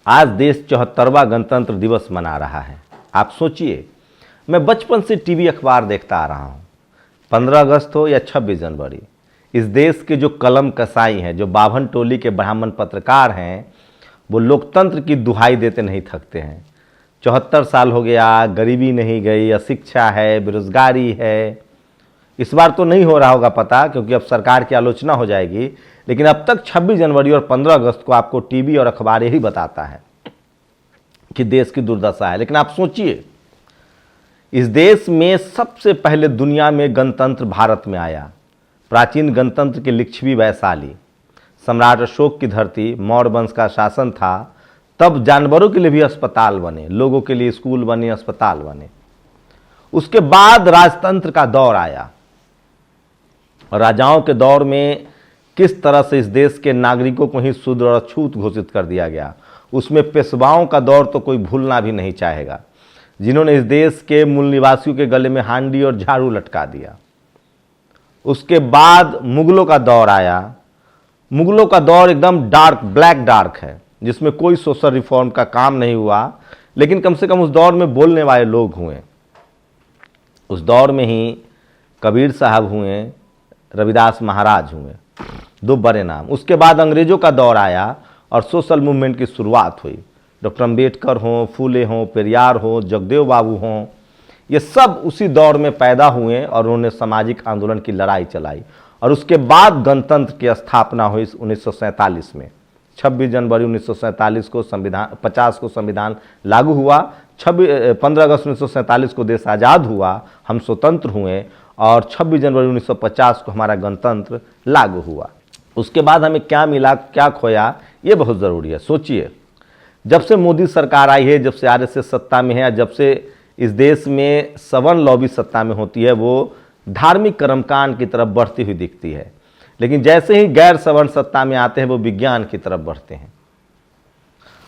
आज देश 74वां गणतंत्र दिवस मना रहा है। आप सोचिए, मैं बचपन से टीवी अखबार देखता आ रहा हूँ। 15 अगस्त हो या 26 जनवरी, इस देश के जो कलम कसाई हैं, जो बाभन टोली के ब्राह्मण पत्रकार हैं, वो लोकतंत्र की दुहाई देते नहीं थकते हैं। 74 साल हो गया, गरीबी नहीं गई, अशिक्षा है, बेरोजगारी है। इस बार तो नहीं हो रहा होगा पता, क्योंकि अब सरकार की आलोचना हो जाएगी, लेकिन अब तक 26 जनवरी और 15 अगस्त को आपको टीवी और अखबार यही बताता है कि देश की दुर्दशा है। लेकिन आप सोचिए, इस देश में सबसे पहले दुनिया में गणतंत्र भारत में आया। प्राचीन गणतंत्र की लिच्छवी वैशाली, सम्राट अशोक की धरती, मौर्य वंश का शासन था। तब जानवरों के लिए भी अस्पताल बने, लोगों के लिए स्कूल बने, अस्पताल बने। उसके बाद राजतंत्र का दौर आया। राजाओं के दौर में किस तरह से इस देश के नागरिकों को ही शूद्र और अछूत घोषित कर दिया गया। उसमें पेशवाओं का दौर तो कोई भूलना भी नहीं चाहेगा, जिन्होंने इस देश के मूल निवासियों के गले में हांडी और झाड़ू लटका दिया। उसके बाद मुगलों का दौर आया। मुगलों का दौर एकदम डार्क, ब्लैक डार्क है, जिसमें कोई सोशल रिफॉर्म का काम नहीं हुआ, लेकिन कम से कम उस दौर में बोलने वाले लोग हुए। उस दौर में ही कबीर साहब हुए, रविदास महाराज हुए, दो बड़े नाम। उसके बाद अंग्रेजों का दौर आया और सोशल मूवमेंट की शुरुआत हुई। डॉक्टर अंबेडकर हों, फूले हों, पेरियार हों, जगदेव बाबू हों, ये सब उसी दौर में पैदा हुए और उन्होंने सामाजिक आंदोलन की लड़ाई चलाई। और उसके बाद गणतंत्र की स्थापना हुई 1947 में। 26 जनवरी 1947 को संविधान, 50 को संविधान लागू हुआ। 15 अगस्त 1947 को देश आज़ाद हुआ, हम स्वतंत्र हुए, और 26 जनवरी 1950 को हमारा गणतंत्र लागू हुआ। उसके बाद हमें क्या मिला, क्या खोया, ये बहुत ज़रूरी है। सोचिए, जब से मोदी सरकार आई है, जब से आरएसएस सत्ता में है, जब से इस देश में सवर्ण लॉबी सत्ता में होती है, वो धार्मिक कर्मकांड की तरफ बढ़ती हुई दिखती है। लेकिन जैसे ही गैर सवर्ण सत्ता में आते हैं, वो विज्ञान की तरफ बढ़ते हैं।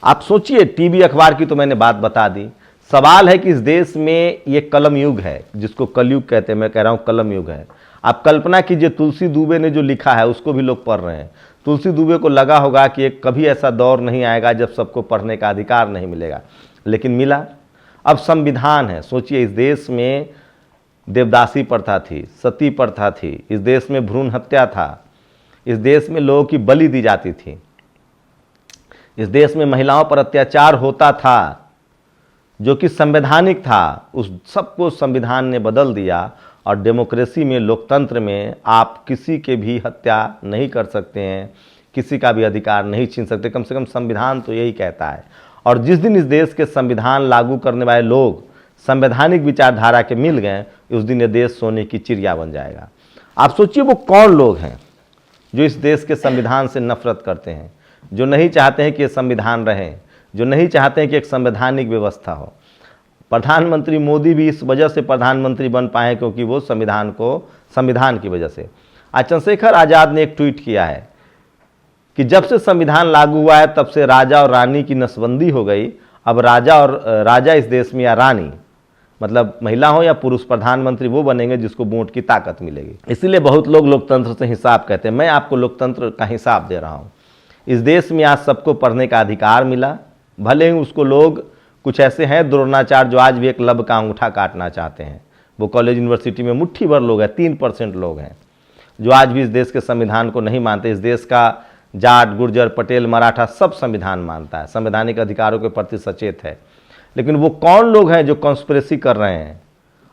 आप सोचिए, टीवी अखबार की तो मैंने बात बता दी। सवाल है कि इस देश में ये कलम युग है, जिसको कलयुग कहते हैं। मैं कह रहा हूँ कलम युग है। आप कल्पना कीजिए, तुलसी दुबे ने जो लिखा है उसको भी लोग पढ़ रहे हैं। तुलसी दुबे को लगा होगा कि एक कभी ऐसा दौर नहीं आएगा जब सबको पढ़ने का अधिकार नहीं मिलेगा, लेकिन मिला। अब संविधान है। सोचिए, इस देश में देवदासी प्रथा थी, सती प्रथा थी, इस देश में भ्रूण हत्या था, इस देश में लोगों की बलि दी जाती थी, इस देश में महिलाओं पर अत्याचार होता था, जो कि संवैधानिक था। उस सबको संविधान ने बदल दिया और डेमोक्रेसी में, लोकतंत्र में आप किसी के भी हत्या नहीं कर सकते हैं, किसी का भी अधिकार नहीं छीन सकते। कम से कम संविधान तो यही कहता है। और जिस दिन इस देश के संविधान लागू करने वाले लोग संवैधानिक विचारधारा के मिल गए, उस दिन ये देश सोने की चिड़िया बन जाएगा। आप सोचिए, वो कौन लोग हैं जो इस देश के संविधान से नफरत करते हैं, जो नहीं चाहते हैं कि ये संविधान रहे, जो नहीं चाहते हैं कि एक संवैधानिक व्यवस्था हो। प्रधानमंत्री मोदी भी इस वजह से प्रधानमंत्री बन पाए क्योंकि वो संविधान की वजह से। आज चंद्रशेखर आज़ाद ने एक ट्वीट किया है कि जब से संविधान लागू हुआ है, तब से राजा और रानी की नसबंदी हो गई। अब राजा इस देश में, या रानी, मतलब महिला हो या पुरुष, प्रधानमंत्री वो बनेंगे जिसको वोट की ताकत मिलेगी। इसीलिए बहुत लोग लोकतंत्र से हिसाब कहते हैं। मैं आपको लोकतंत्र का हिसाब दे रहा हूँ। इस देश में आज सबको पढ़ने का अधिकार मिला। भले ही उसको लोग, कुछ ऐसे हैं द्रोणाचार्य, जो आज भी एक लब का अंगूठा काटना चाहते हैं। वो कॉलेज यूनिवर्सिटी में मुट्ठी भर लोग हैं, 3% लोग हैं जो आज भी इस देश के संविधान को नहीं मानते। इस देश का जाट, गुर्जर, पटेल, मराठा सब संविधान मानता है, संवैधानिक अधिकारों के प्रति सचेत है। लेकिन वो कौन लोग हैं जो कॉन्स्पिरेसी कर रहे हैं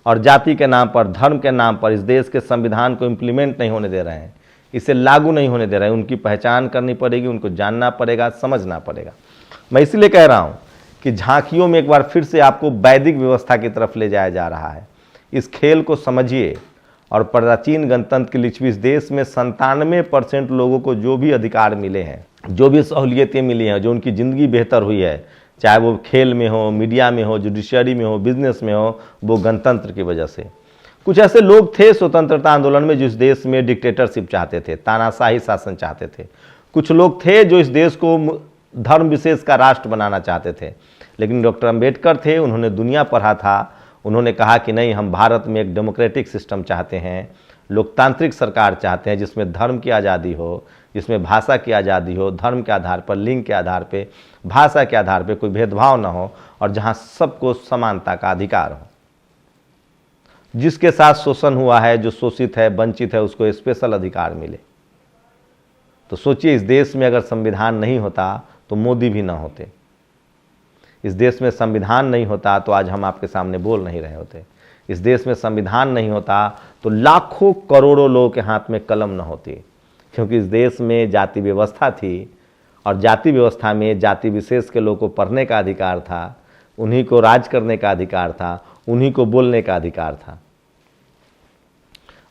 और जाति के नाम पर, धर्म के नाम पर इस देश के संविधान को इम्प्लीमेंट नहीं होने दे रहे हैं, इसे लागू नहीं होने दे रहे हैं? उनकी पहचान करनी पड़ेगी, उनको जानना पड़ेगा, समझना पड़ेगा। मैं इसलिए कह रहा हूँ कि झांकियों में एक बार फिर से आपको वैदिक व्यवस्था की तरफ ले जाया जा रहा है। इस खेल को समझिए। और प्राचीन गणतंत्र की लिच्छवी, इस देश में 97% लोगों को जो भी अधिकार मिले हैं, जो भी सहूलियतें मिली हैं, जो उनकी ज़िंदगी बेहतर हुई है, चाहे वो खेल में हो, मीडिया में हो, जुडिशरी में हो, बिजनेस में हो, वो गणतंत्र की वजह से। कुछ ऐसे लोग थे स्वतंत्रता आंदोलन में जो इस देश में डिक्टेटरशिप चाहते थे, तानाशाही शासन चाहते थे। कुछ लोग थे जो इस देश को धर्म विशेष का राष्ट्र बनाना चाहते थे। लेकिन डॉक्टर अंबेडकर थे, उन्होंने दुनिया पढ़ा था। उन्होंने कहा कि नहीं, हम भारत में एक डेमोक्रेटिक सिस्टम चाहते हैं, लोकतांत्रिक सरकार चाहते हैं, जिसमें धर्म की आज़ादी हो, जिसमें भाषा की आज़ादी हो, धर्म के आधार पर, लिंग के आधार पे, भाषा के आधार पे कोई भेदभाव ना हो, और जहां सबको समानता का अधिकार हो। जिसके साथ शोषण हुआ है, जो शोषित है, वंचित है, उसको स्पेशल अधिकार मिले। तो सोचिए, इस देश में अगर संविधान नहीं होता तो मोदी भी ना होते। इस देश में संविधान नहीं होता तो आज हम आपके सामने बोल नहीं रहे होते। इस देश में संविधान नहीं होता तो लाखों करोड़ों लोगों के हाथ में कलम न होती, क्योंकि इस देश में जाति व्यवस्था थी, और जाति व्यवस्था में जाति विशेष के लोगों को पढ़ने का अधिकार था, उन्हीं को राज करने का अधिकार था, उन्हीं को बोलने का अधिकार था।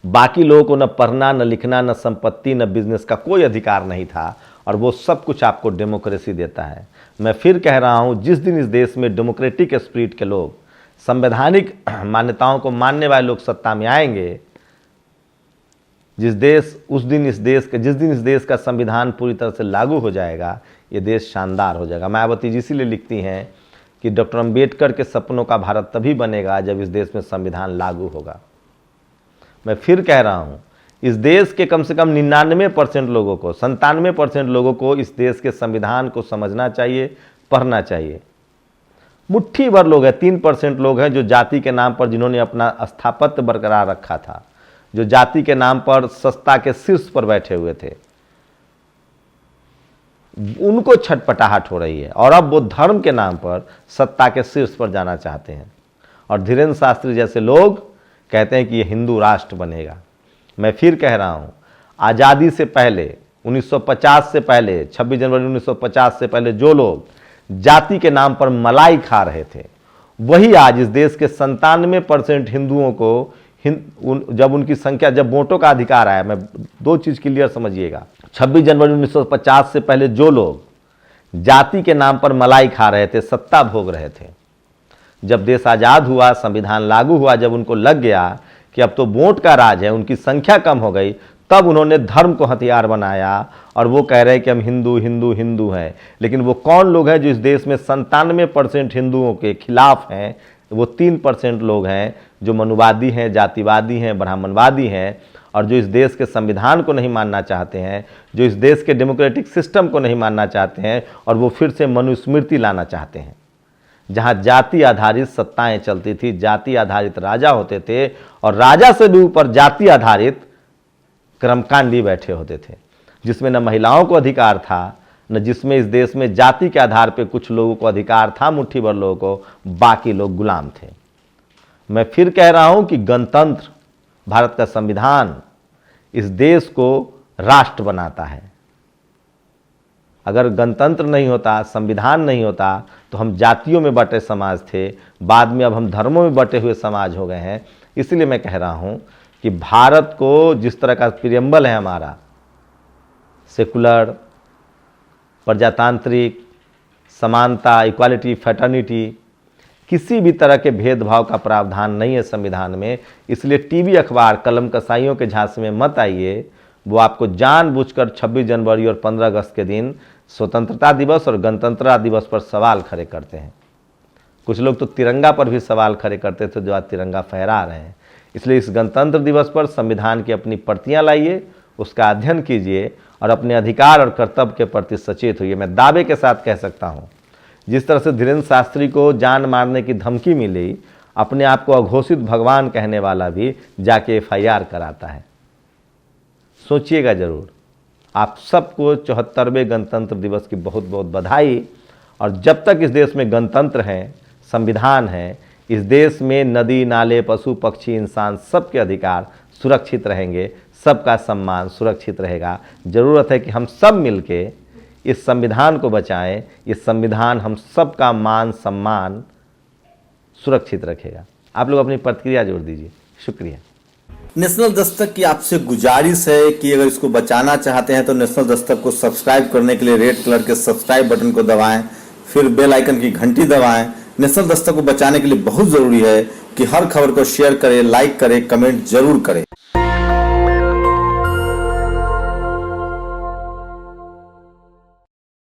बाकी लोगों को न पढ़ना, न लिखना, न संपत्ति, न बिजनेस का कोई अधिकार नहीं था, और वो सब कुछ आपको डेमोक्रेसी देता है। मैं फिर कह रहा हूं, जिस दिन इस देश में डेमोक्रेटिक स्पिरिट के लोग, संवैधानिक मान्यताओं को मानने वाले लोग सत्ता में आएंगे, जिस दिन इस देश का संविधान पूरी तरह से लागू हो जाएगा, ये देश शानदार हो जाएगा। मायावती जी इसीलिए लिखती हैं कि डॉक्टर अंबेडकर के सपनों का भारत तभी बनेगा जब इस देश में संविधान लागू होगा। मैं फिर कह रहा हूं, इस देश के कम से कम 99% लोगों को, 97% लोगों को इस देश के संविधान को समझना चाहिए, पढ़ना चाहिए। मुट्ठी भर लोग हैं, 3% लोग हैं जो जाति के नाम पर, जिन्होंने अपना स्थापत्य बरकरार रखा था, जो जाति के नाम पर सत्ता के शीर्ष पर बैठे हुए थे, उनको छटपटाहट हो रही है, और अब वो धर्म के नाम पर सत्ता के शीर्ष पर जाना चाहते हैं। और धीरेन्द्र शास्त्री जैसे लोग कहते हैं कि ये हिंदू राष्ट्र बनेगा। मैं फिर कह रहा हूं, आज़ादी से पहले, 1950 से पहले, 26 जनवरी 1950 से पहले जो लोग जाति के नाम पर मलाई खा रहे थे, वही आज इस देश के 97% हिंदुओं को जब उनकी संख्या, जब वोटों का अधिकार आया, मैं दो चीज क्लियर समझिएगा, 26 जनवरी 1950 से पहले जो लोग जाति के नाम पर मलाई खा रहे थे, सत्ता भोग रहे थे, जब देश आजाद हुआ, संविधान लागू हुआ, जब उनको लग गया कि अब तो वोट का राज है, उनकी संख्या कम हो गई, तब उन्होंने धर्म को हथियार बनाया, और वो कह रहे हैं कि हम हिंदू हिंदू हिंदू हैं। लेकिन वो कौन लोग हैं जो इस देश में 97% हिंदुओं के खिलाफ हैं? वो 3% लोग हैं जो मनुवादी हैं, जातिवादी हैं, ब्राह्मणवादी हैं, और जो इस देश के संविधान को नहीं मानना चाहते हैं, जो इस देश के डेमोक्रेटिक सिस्टम को नहीं मानना चाहते हैं, और वो फिर से मनुस्मृति लाना चाहते हैं, जहां जाति आधारित सत्ताएं चलती थी, जाति आधारित राजा होते थे, और राजा से भी ऊपर जाति आधारित कर्मकांडी बैठे होते थे, जिसमें न महिलाओं को अधिकार था, न जिसमें इस देश में जाति के आधार पर कुछ लोगों को अधिकार था, मुट्ठी भर लोगों को, बाकी लोग गुलाम थे। मैं फिर कह रहा हूं कि गणतंत्र, भारत का संविधान इस देश को राष्ट्र बनाता है। अगर गणतंत्र नहीं होता, संविधान नहीं होता, तो हम जातियों में बटे समाज थे, बाद में अब हम धर्मों में बटे हुए समाज हो गए हैं। इसलिए मैं कह रहा हूं कि भारत को जिस तरह का प्रियम्बल है हमारा, सेकुलर, प्रजातांत्रिक, समानता, इक्वालिटी, फ्रेटर्निटी, किसी भी तरह के भेदभाव का प्रावधान नहीं है संविधान में। इसलिए टीवी अखबार कलम कसाईयों के झांसे में मत आइए। वो आपको जानबूझकर 26 जनवरी और 15 अगस्त के दिन स्वतंत्रता दिवस और गणतंत्रता दिवस पर सवाल खड़े करते हैं। कुछ लोग तो तिरंगा पर भी सवाल खड़े करते थे, जो आज तिरंगा फहरा रहे हैं। इसलिए इस गणतंत्र दिवस पर संविधान की अपनी प्रतियां लाइए, उसका अध्ययन कीजिए, और अपने अधिकार और कर्तव्य के प्रति सचेत होइए। मैं दावे के साथ कह सकता हूं, जिस तरह से धीरेन्द्र शास्त्री को जान मारने की धमकी मिली, अपने आप को अघोषित भगवान कहने वाला भी जाके FIR कराता है। सोचिएगा जरूर। आप सबको 74वें गणतंत्र दिवस की बहुत बहुत बधाई। और जब तक इस देश में गणतंत्र है, संविधान है, इस देश में नदी नाले, पशु पक्षी, इंसान, सबके अधिकार सुरक्षित रहेंगे, सबका सम्मान सुरक्षित रहेगा। ज़रूरत है कि हम सब मिलके इस संविधान को बचाएं। ये संविधान हम सबका मान सम्मान सुरक्षित रखेगा। आप लोग अपनी प्रतिक्रिया जोड़ दीजिए। शुक्रिया। नेशनल दस्तक की आपसे गुजारिश है कि अगर इसको बचाना चाहते हैं तो नेशनल दस्तक को सब्सक्राइब करने के लिए रेड कलर के सब्सक्राइब बटन को दबाएं, फिर बेल आइकन की घंटी दबाएं। नेशनल दस्तक को बचाने के लिए बहुत जरूरी है कि हर खबर को शेयर करें, लाइक करें, कमेंट जरूर करें।